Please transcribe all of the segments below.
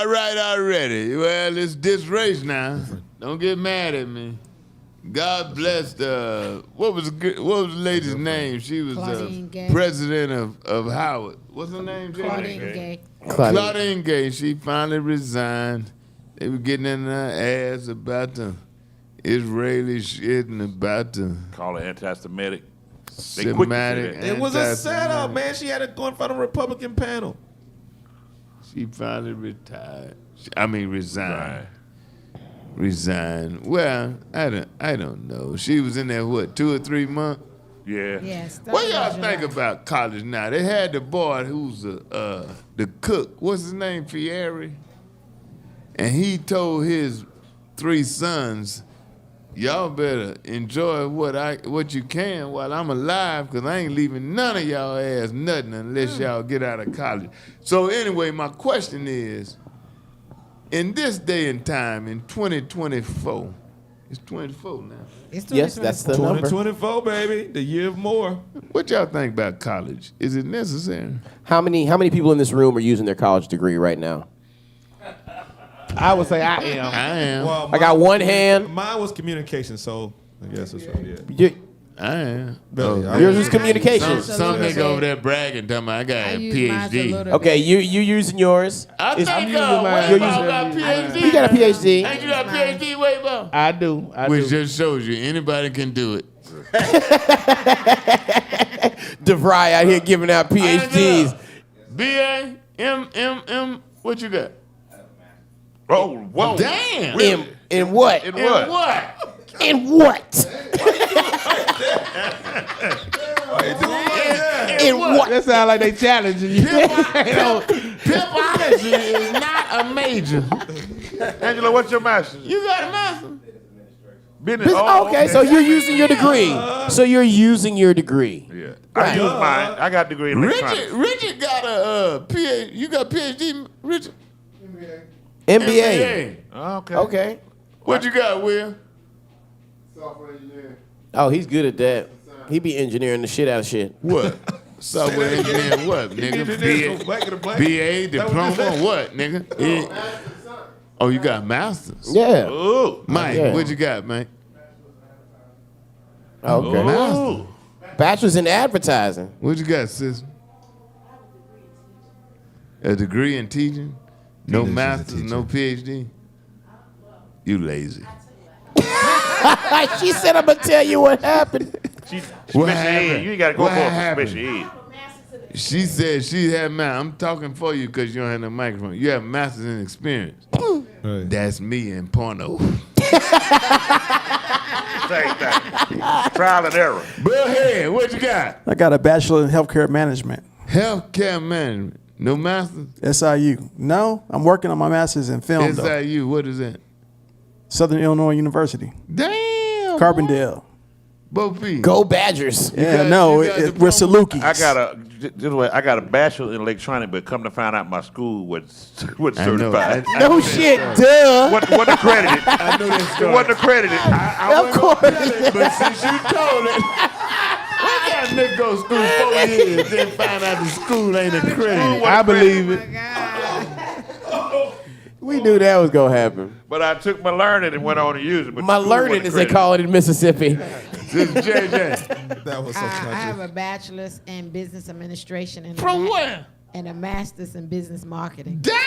All right, already. Well, it's DisRace now. Don't get mad at me. God bless what was the lady's name? She was president of Howard. What's her name? Claudine Gay. Claudine Gay. She finally resigned. They were getting in their ass about the Israeli shit and about the call it anti-Semitic. It was a setup, man. She had to go in front of a Republican panel. She finally resigned. Well, I don't know. She was in there, what, 2 or 3 months? Yeah. Yes. What y'all think about college now? They had the boy who's the cook. What's his name? Fieri. And he told his 3 sons, y'all better enjoy what you can while I'm alive, because I ain't leaving none of y'all ass nothing unless y'all get out of college. So anyway, my question is, in this day and time, in 2024, it's 24 now. It's 2024. Yes, that's the number. 2024, baby, the year of more. What y'all think about college? Is it necessary? How many people in this room are using their college degree right now? I would say I am. I am. Well, I got one hand. Mine was communication, so I guess that's right. Yeah. I am. Yours is communications. Some nigga over there bragging, talking about I got a PhD. Okay, you using yours? I think Weightball got a PhD. You got a PhD. Ain't you got a PhD, Weightball? I do. Which just shows you anybody can do it. DeVry out here giving out PhDs. BA, M, what you got? Oh, whoa. Damn. Really? In what? In what? In what? In what? That sounds like they challenging you. Pimpology is not a major. Angela, what's your master's? You got a master? Business. Okay, so you're using your degree. So you're using your degree. Yeah. I use mine. I got a degree in electronics. Richard got a PhD. You got a PhD, Richard? MBA. Okay. Okay. What you got, Will? Software engineer. Oh, he's good at that. He be engineering the shit out of shit. What? Software engineer what, nigga? BA, diploma, what, nigga? Oh, you got masters? Yeah. Ooh. Mike, Yeah. what you got, Mike? Okay. Master. Bachelor's in advertising. What you got, sis? A degree in teaching? No masters, no PhD? You lazy. She said, I'm going to tell you what happened. Special ed. You ain't got to go for a special ed. She said she had I'm talking for you because you don't have no microphone. You have masters in experience. Right. That's me in porno. Same thing. Trial and error. Bill Head, what you got? I got a bachelor in healthcare management. Healthcare management. No masters? SIU. No, I'm working on my master's in film, though. SIU, what is that? Southern Illinois University. Damn. Carbondale. Bo Peep. Go Badgers. Yeah, we're Salukis. I got a bachelor in electronics, but come to find out my school was certified. No shit, duh. Wasn't accredited. I know that It story. wasn't accredited. Of course. But since you told it, why can't nigga go to school 4 years then find out the school ain't accredited? I believe it. We knew that was going to happen. But I took my learning and went on to use it. But My the school learning, wasn't as they accredited. call it in Mississippi. This is JJ. That was so I country. have a bachelor's in business administration and From where? and a master's in business marketing. Damn!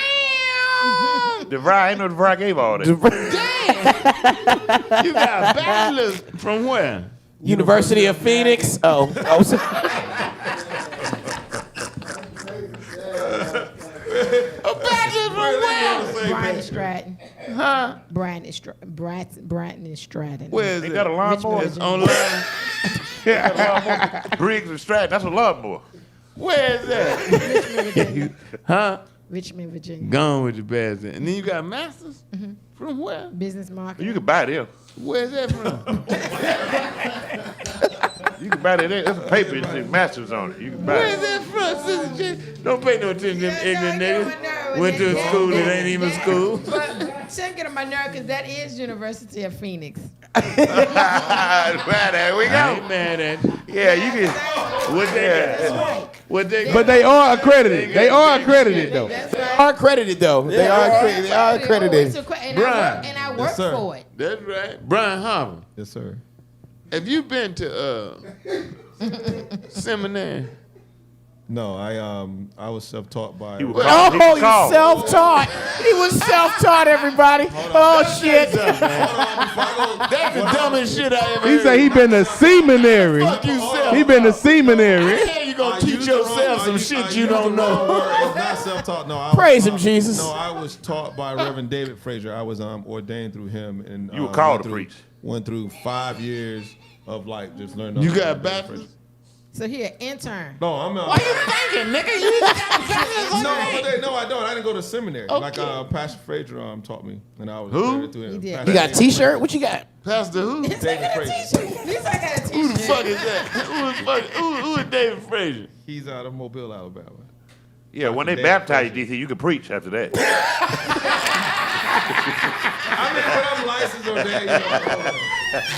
DeVry, I ain't know DeVry gave all that. Damn! You got a bachelor's from where? University of Phoenix. Oh. A bachelor's from where? Brian Stratton. Huh? Bratton and Stratton. Where is They it? got a lawnmower. It's online. Briggs and Stratton, that's a lawnmower. Where is that? Huh? Richmond, Virginia. Gone with your bad. And then you got masters? From where? Business marketing. You can buy them. Where's that from? You can buy that. There's a paper that says masters on it. You can buy Where's it. that from, Sister J? Don't pay no attention to them ignorant niggas. Went to a school that ain't even school. But second on my nerve, because that is University of Phoenix. Right, there we I go. ain't mad at you. Yeah, you can. What they got? What they got? But they are accredited. They are accredited though. That's They right. are accredited though. They are accredited. And Brian. I work Yes, sir. for it. That's right. Brian Harper, Yes, sir. have you been to seminary? No, I was self-taught by. He was Oh, called. he's self-taught. He was self-taught, everybody. Oh, shit. That's the dumbest shit I ever He heard. said he been to seminary. Fuck yourself. He been to seminary. How you gonna teach yourself some shit you don't know? It's not self-taught. No, I Praise was him, Jesus. No, I was taught by Reverend David Frazier. I was ordained through him, and You were called went to through- preach. Went through 5 years of like just learning. You under got David baptized? Frazier. So here, intern. No, I'm not. Why you thinking, nigga? You No, I don't. I didn't go to seminary. Like Pastor Frazier taught me, and I was Who? there through him. He did. Pastor You got a T-shirt? What you got? Pastor who? David Frazier. At least I got a Who the t-shirt. fuck is that? Who is David Frazier? He's out of Mobile, Alabama. Yeah, when they David baptize Frazier. you, DC, you can preach after that. I mean, but I'm licensed ordained.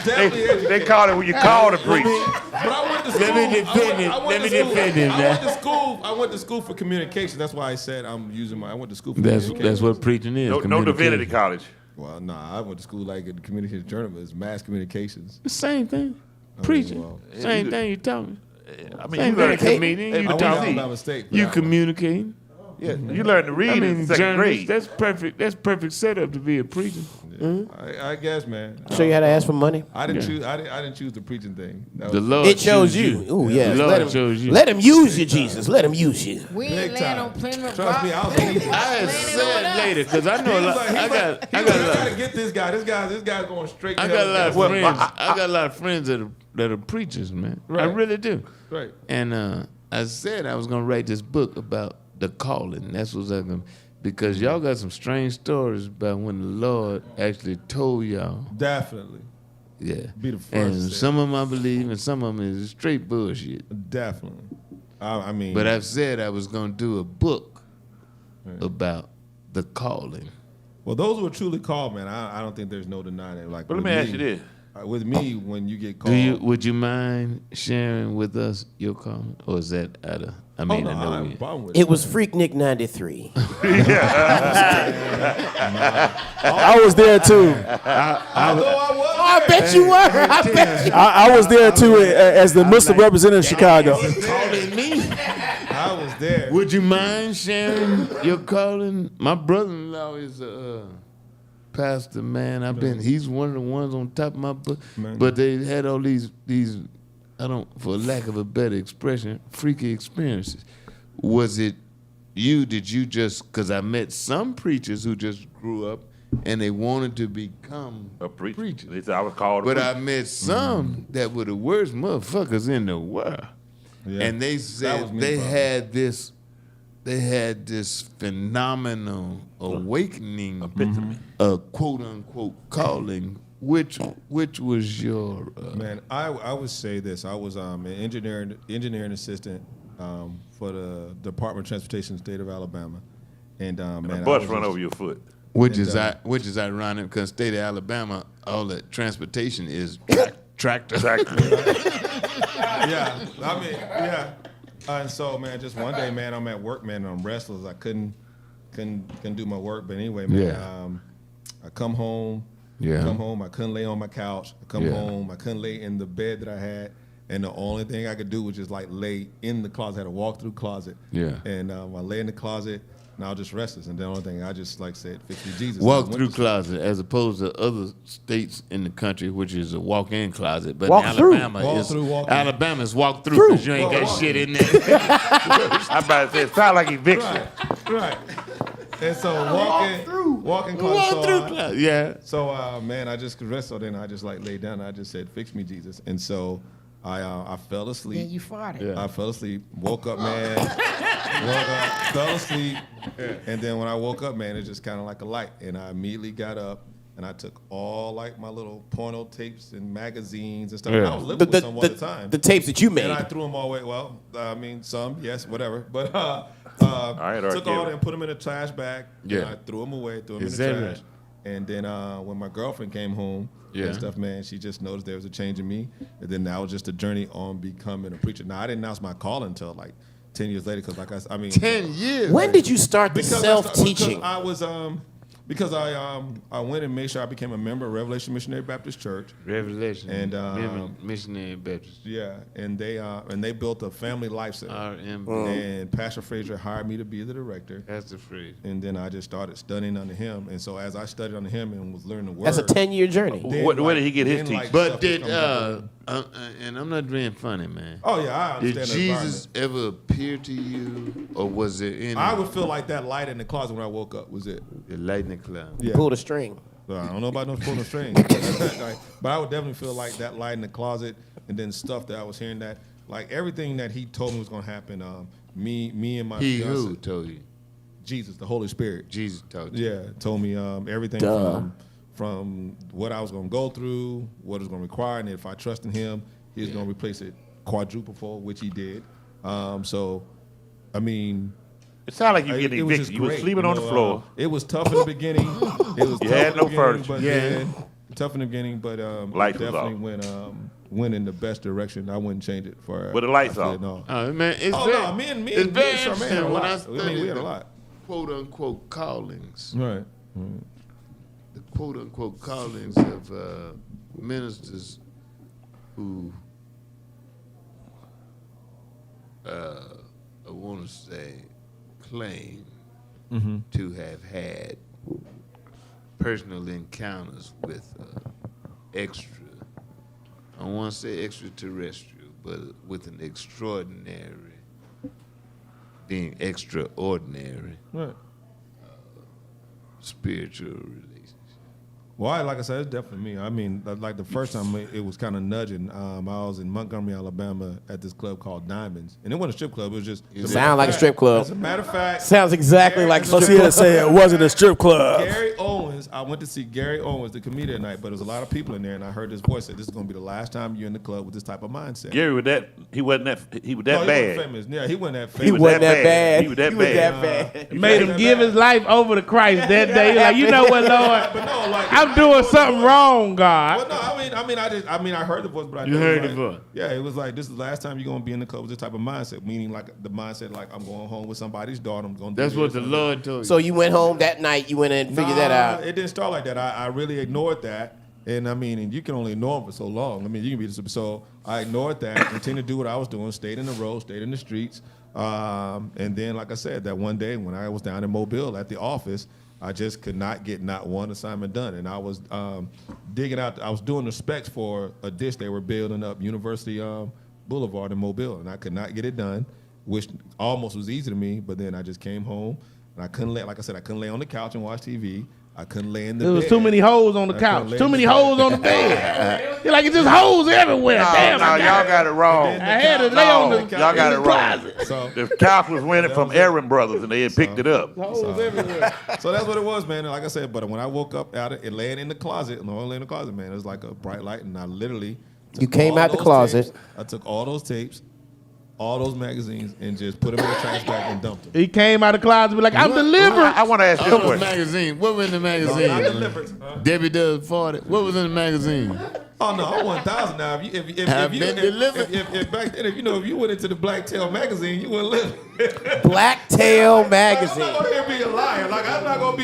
Definitely They educated. call it when you call to preach. But I went to school. Let me defend him. I went Let me to school. defend him, I man. went to school. I went to school for communication. That's why I said I'm using my. I went to school for communication. That's what preaching is. No communication. divinity college. Well, nah, I went to school like in communication journalism, mass communications. The same thing. Preaching. well, Same you- thing you talking. I mean, Same you learn thing. to Comedian. Hey, You I went to talking. Alabama State. for You that one. communicating. Yeah, you learn to read I in mean, second journalist. grade. That's perfect. That's perfect setup to be a preacher. I guess, man. Show you how to ask for money. I didn't choose. I didn't choose the preaching thing. That The was- Lord It shows choose you. Ooh, yeah. The Lord Let him, chose you. let him use you, Jesus. Let him use you. We Big ain't laying time. on plenty Trust me, I was Plenty like- I had said later because I know a lot. I got a gotta lot. get this guy. This guy's going straight. I to got a lot hell. of Well, friends. I got a lot of friends that are preachers, man. I Right. really do. Right. And I said I was gonna write this book about the calling. That's what's gonna, because y'all got some strange stories about when the Lord actually told y'all. Definitely. Yeah. Be the first And to say some of them I believe, and some of them is straight bullshit. Definitely. I mean. But I've said I was gonna do a book about the calling. Well, those who are truly called, man, I don't think there's no denying it. Like, But let with me ask you this. With me, when you get called, Would you mind sharing with us your calling, or is that out of? I oh, mean, no, I I know have we. a problem with It was Freaknik 93. I was there too. Although I was, I bet you were. I bet you. I was there too as the Muslim representative of Chicago. Calling me. I was there. Would you mind sharing your calling? My brother-in-law is a pastor, man. He's one of the ones on top of my book. Man. But they had all these, I don't, for lack of a better expression, freaky experiences. Was it you? Did you just? Because I met some preachers who just grew up and they wanted to become A preacher. preachers. They said I was called a But preacher. I met some that were the worst motherfuckers in the world. Yeah. And they That was said me, they brother. had this phenomenal awakening, quote unquote calling. Which was your Man, I would say this. I was an engineering assistant for the Department of Transportation, state of Alabama, and man, a I bus was run just- over your foot. which is ironic because state of Alabama, all the transportation is tractor. Yeah, I mean, yeah. And so, man, just one day, man, I'm at work, man, and I'm restless. I couldn't do my work, but anyway, man, Yeah. I come home. Yeah. Come home. I couldn't lay on my couch. I come Yeah. home. I couldn't lay in the bed that I had, and the only thing I could do was just like lay in the closet. I had a walk-through closet. Yeah. And I lay in the closet, and I was just restless. And the only thing I just like said, "Fix me, Jesus." And I Walk went through to sleep. closet, as opposed to other states in the country, which is a walk-in closet. But Walk in through. Alabama, Walk through. Alabama's walk through because you ain't got shit in there. I'm about to say, it sound like eviction. Right. And so walking closet. Walk so through I- closet. Yeah. So man, I just could rest. So then I just like laid down. And I just said, "Fix me, Jesus." And so I fell asleep. Then you farted. I fell asleep. Woke up, man. Fell asleep. And then when I woke up, man, it's just kind of like a light. And I immediately got up and I took all like my little porno tapes and magazines and stuff. Yeah. And I was living with someone at the time. The tapes that you And I made. threw them all away. Well, I mean, some, yes, whatever. But right, took Kevin. all them, put them in a trash bag. Yeah. And I threw them away, threw them Is in the that trash. right? And then when my girlfriend came home Yeah. and stuff, man, she just noticed there was a change in me. And then that was just a journey on becoming a preacher. Now, I didn't announce my calling until like 10 years later because I mean. 10 years. When did you start the Because self-teaching? I was I went and made sure I became a member of Revelation Missionary Baptist Church. Revelation. And, Missionary Baptist. Yeah, and they built a family life center. RM. And Pastor Frazier hired me to be the director. Pastor Fred. And then I just started studying under him. And so as I studied under him and was learning the word. That's a 10-year journey. then, Where did he get his then, teaching? like, But stuff did, that comes up. and I'm not being funny, man. Oh yeah, I Did understand the Jesus ever appear to you, or was there any I would feel like that light in the closet when I woke up was it. the lightning cloud? Yeah. Pull the string. So I don't know about no pulling the string, but I would definitely feel like that light in the closet, and then stuff that I was hearing that, like everything that he told me was gonna happen. Me and my He fiance, who told you? Jesus, the Holy Spirit. Jesus told you. Yeah, told me everything from what I was gonna go through, what it was gonna require, and if I trust in Him, He was gonna replace it quadruple-fold, which He did. So, I mean. It sounded like you It getting was evicted. just You were great, sleeping you on know, the floor. It was tough in the beginning. It was You tough had in the no beginning, furniture. but Yeah. then tough in the beginning, but Lights was definitely off. went in the best direction. I wouldn't change it for. With the lights I off. said no. Oh man, it's Oh very, no, me and it's very Charmaine had a interesting when lot. I I mean, studied we had a the lot. quote unquote callings, Right. the quote unquote callings of ministers who I want to say claim to have had personal encounters with extra. I don't want to say extraterrestrial, but with an extraordinary, being extraordinary Right. spiritual relationship. Well, like I said, it's definitely me. I mean, like the first time it was kind of nudging. I was in Montgomery, Alabama, at this club called Diamonds, and it wasn't a strip club. It was just Sound like a strip club. As a matter of fact, Sounds exactly like a So strip she club. had to say it wasn't a strip club. Gary Owens, I went to see Gary Owens, the comedian, that night, but there was a lot of people in there, and I heard this voice say, "This is going to be the last time you're in the club with this type of mindset." Gary was that. He wasn't that. He was that No, he bad. wasn't famous. Yeah, he wasn't that famous. He wasn't that bad. He was that bad. bad. Made him give his life over to Christ that day. He like, you know what, Lord? But no, like I'm doing something wrong, God. Well, no, I heard the voice, but I You know it heard was the like- voice. Yeah, it was like this is the last time you're gonna be in the club with this type of mindset, meaning like the mindset like I'm going home with somebody's daughter. I'm going. That's what the Lord told you. So you went home that night. You went in and figured that out. It didn't start like that. I really ignored that, and I mean, and you can only ignore them for so long. I mean, you can be so. I ignored that, continued to do what I was doing, stayed in the road, stayed in the streets, and then, like I said, that one day when I was down in Mobile at the office, I just could not get not one assignment done, and I was digging out. I was doing the specs for a dish they were building up University Boulevard in Mobile, and I could not get it done, which almost was easy to me. But then I just came home, and I couldn't lay. Like I said, I couldn't lay on the couch and watch TV. I couldn't lay in the There bed. was too many holes on the I couch. couldn't lay Too in many the bed. holes on the bed. You're like, it's just holes everywhere. Damn, No, y'all got it wrong. And then I had to the lay on couch- the Y'all got in it the wrong. closet. So, The couch was rented from Aaron Brothers, and they had picked it up. Holes everywhere. so that's what it was, man. And like I said, but when I woke up out of it, laying in the closet, and I laying in the closet, man, it was like a bright light, and I literally took You came all out the those closet. tapes. I took all those tapes, all those magazines, and just put them in the trash bag and dumped them. He came out of the closet and be like, I'm delivered. I want to ask this What was the question. magazine? What was in the I magazine? delivered. Debbie Does 40. What was in the magazine? Oh no, I'm 1,000 now. Have been delivered. If back then, if you went into the Black Tail magazine, you wouldn't live. Blacktail I'm magazine. not gonna here be a liar. Like I'm gonna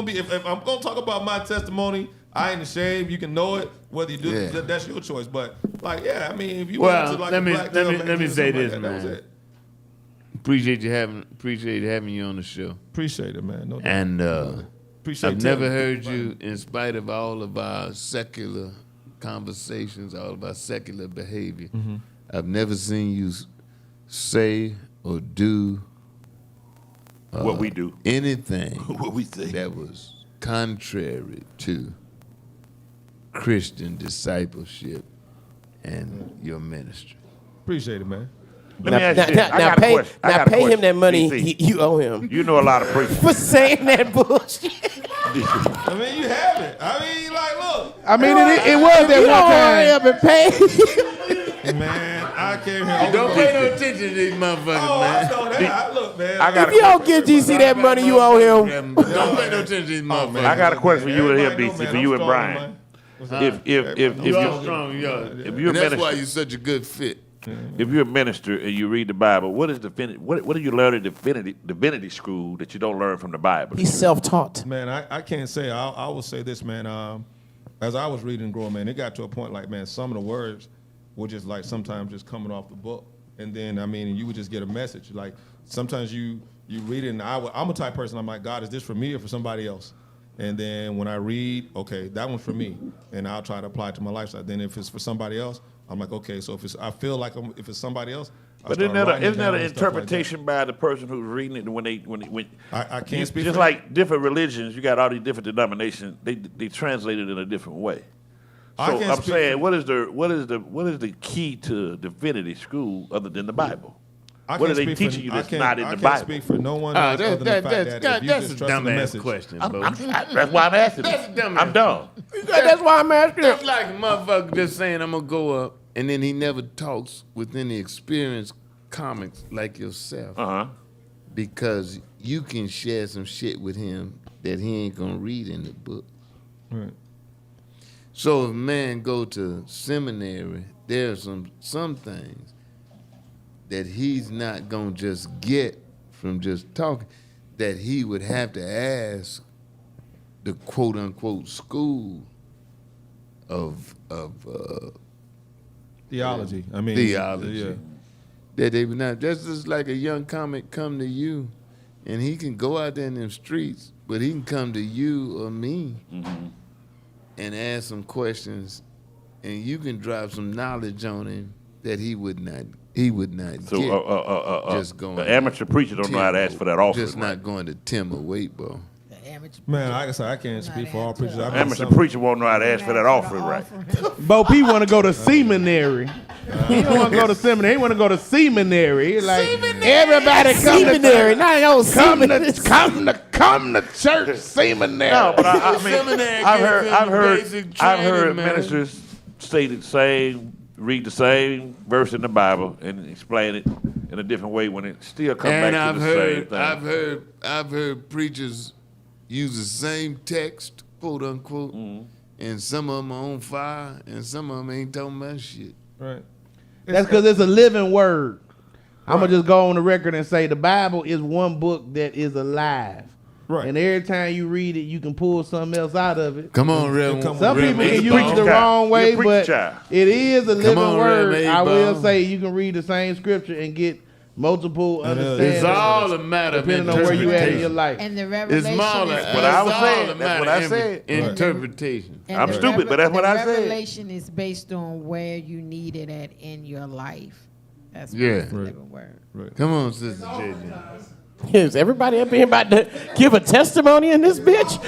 be. If I'm gonna talk about my testimony, I ain't ashamed. You can know it, whether you do. Yeah. That's your choice. But like, yeah, I mean, if you went Well, into like let a me Black Tail let me magazine or say something this, like that was man. it. Appreciate having you on the show. Appreciate it, man. No doubt. And Appreciate I've never telling me. heard you, in spite of all of our secular conversations, all of our secular behavior, I've never seen you say or do What we do. anything What we say. that was contrary to Christian discipleship and your ministry. Appreciate it, man. Let me ask you this. I got a pay, question. I got a pay him question. that money DC, you owe him You know a lot of preachers. for saying that bullshit. I mean, you have it. I mean, like, look, I mean, it was that You don't hurry one up and pay. man. I came here. Don't pay no attention to these motherfuckers, Oh, I man. know that. Look, man. I got If you don't get GC that money, you owe him. Don't pay no attention to these motherfuckers. I got a question for you and him, Everybody know, DC, man, for I'm you and strong, Brian. man. If You are you strong, you are. if you're a And that's why minister, you're such a good fit. if you're a minister and you read the Bible, what do you learn in divinity school that you don't learn from the Bible? He's self-taught. Man, I can't say. I will say this, man. As I was reading and growing, man, it got to a point like, man, some of the words were just like sometimes just coming off the book, and then you would just get a message. Like sometimes you read it, and I'm a type person. I'm like, God, is this for me or for somebody else? And then when I read, okay, that one's for me, and I'll try to apply it to my lifestyle. Then if it's for somebody else, I'm like, okay, so I feel like if it's somebody else, But isn't that an interpretation by the person who's reading it when I can't speak just for like different religions, you got all these different denominations. They translate it in a different way. So I'm saying, what is the key to divinity school other than the Bible? What are they teaching you that's not in the Bible? I can't speak for no one else other than the fact that if you that's just a trust in the dumbass message. question, I'm, bro. that's why I'm asking. That's a dumbass. I'm dumb. That's why I'm asking him. That's like a motherfucker just saying, I'm going to go up, and then he never talks with any experienced comics like yourself. Uh-huh. Because you can share some shit with him that he ain't going to read in the book. Right. So if a man go to seminary, there are some things that he's not going to just get from just talking, that he would have to ask the quote-unquote school of Theology. theology. Yeah. That they would not, that's just like a young comic come to you, and he can go out there in them streets, but he can come to you or me and ask some questions, and you can drop some knowledge on him that he would not So get. Just going the amateur preacher don't know how to ask for that offering. Just not going to Tim or Weightball. Man, like I said, I can't speak for all preachers. Amateur preacher won't know how to ask for that offering, right? Bo P want to go to seminary. He don't want to go to seminary. He want to go to seminary. Like everybody come Seminary, to not no seminary. come to church seminary. No, but I mean, Seminary I've gives him heard basic training, man. ministers say the same, read the same verse in the Bible and explain it in a different way when it still comes back to the same thing. I've heard preachers use the same text, quote unquote, and some of them are on fire, and some of them ain't talking about shit. Right. That's because it's a living word. I'm going to just go on the record and say the Bible is one book that is alive. Right. And every time you read it, you can pull something else out of it. Come on, Reverend. Some Reverend people can He's a use it preacher the child. wrong way, He's a preacher but child. it is a living on, word. Reverend I will Weightball. say you can read the same scripture and get multiple understandings. It's all a matter of depending on where you at in your interpretation. life. And the It's revelation smaller. is what I was It's all saying. a That's matter what I of said. Interpretation. and I'm the stupid, but that's what I said. The revelation is based on where you need it at in your life. That's Yeah. the living word. Come on, Sister JJ. Is everybody up here about to give a testimony in this bitch?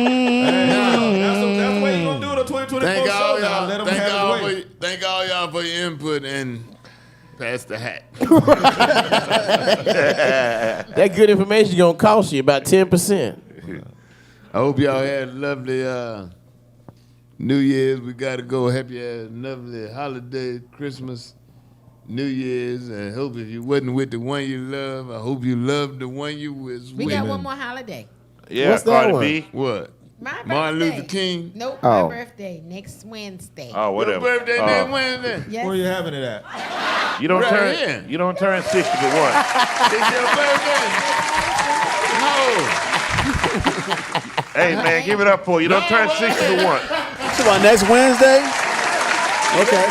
That's the way you're going to do it on 2024 Thank all show now. y'all. Let them have his way. Thank all y'all for your input and pass the hat. That good information gonna cost you about 10%. I hope y'all had a lovely New Year's. We gotta go. Happy you had a lovely holiday, Christmas, New Year's. And I hope if you wasn't with the one you love, I hope you loved the one you was We with. got one more holiday. Yeah, What's that Cardi one? B. What? My birthday. Martin Luther King. Nope, Oh. my birthday next Wednesday. Oh, Your whatever. birthday Oh. next Wednesday. Yes. Where you having it at? You don't Right turn. here. You don't turn 60 but one. It's your birthday. No. Hey man, give it up for you. You don't turn 60 but one. So about next Wednesday? Okay.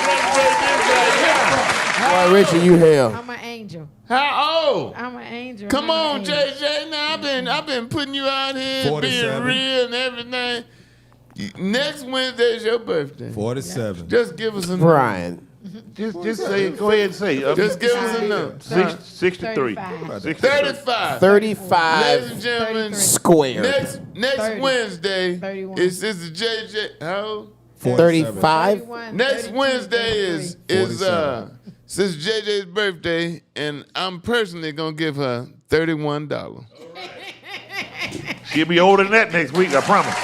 Boy, Richard, you hell. I'm an angel. How old? I'm an angel. Come I'm on, an angel. JJ. Now I've been putting you out here, 47. being real and everything. Next Wednesday is your birthday. 47. Just give us a number. Brian. Just say. Go ahead and say. Just give us a number. 63. 35. 35. 35 Ladies and gentlemen, square. next 30. Wednesday 31. is Sister JJ. How old? 35. 31, Next 32, Wednesday 33. is Sister JJ's birthday, and I'm personally gonna give her $31. She'll be older than that next week. I promise.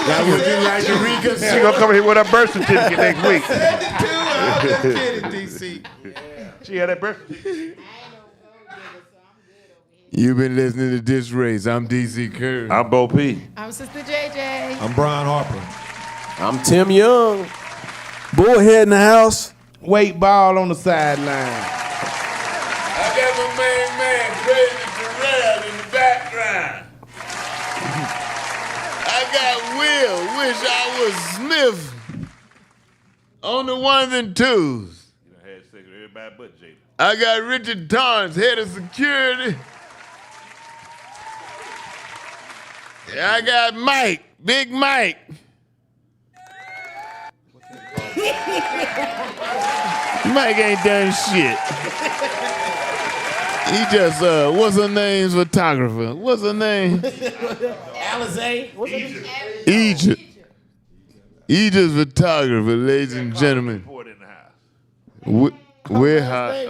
Now would you like to She reconsider? gonna come here with her birth certificate next week. I'm just kidding, DC. She had that birth certificate. You've been listening to DisRace. I'm DC Curry. I'm Bo P. I'm Sister JJ. I'm Brian Harper. I'm Tim Young. Bullhead in the house. Weightball on the sideline. I got my main man, Crazy Terrell, in the background. I got Will, wish I was Smith, on the ones and twos. You done had sex with everybody but Jada. I got Richard Torrance, head of security. I got Mike, Big Mike. Mike ain't done shit. He just, what's her name's photographer? What's her name? Alizé. What's it? Egypt. Egypt's photographer, ladies and gentlemen. Report in the house. We're hot.